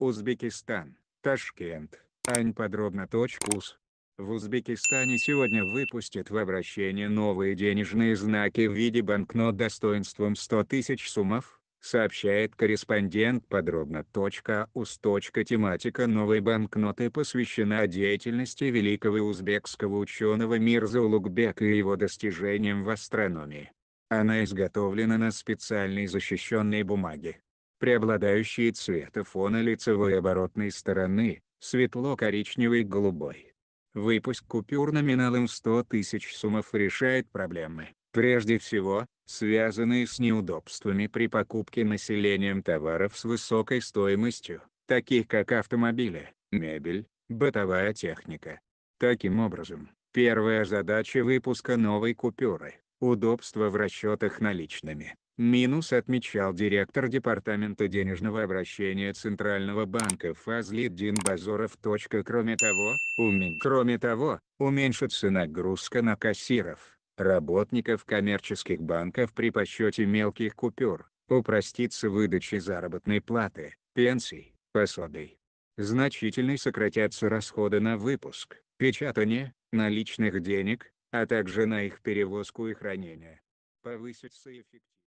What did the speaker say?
Узбекистан, Ташкент, Аньподробно.уз. В Узбекистане сегодня выпустят в обращение новые денежные знаки в виде банкнот достоинством 100 тысяч сумов, сообщает корреспондент подробно.уз. Тематика новой банкноты посвящена деятельности великого узбекского ученого Мирза Улугбека и его достижениям в астрономии. Она изготовлена на специальной защищенной бумаге. Преобладающие цвета фона лицевой и оборотной стороны – светло-коричневый и голубой. Выпуск купюр номиналом 100 тысяч сумов решает проблемы, прежде всего, связанные с неудобствами при покупке населением товаров с высокой стоимостью, таких как автомобили, мебель, бытовая техника. Таким образом, первая задача выпуска новой купюры – удобство в расчетах наличными. Минус, отмечал директор Департамента денежного обращения Центрального банка Фазлиддин Базоров. Кроме того, уменьшится нагрузка на кассиров, работников коммерческих банков при подсчете мелких купюр, упростится выдача заработной платы, пенсий, пособий. Значительно сократятся расходы на выпуск, печатание, наличных денег, а также на их перевозку и хранение. Повысится эффективность.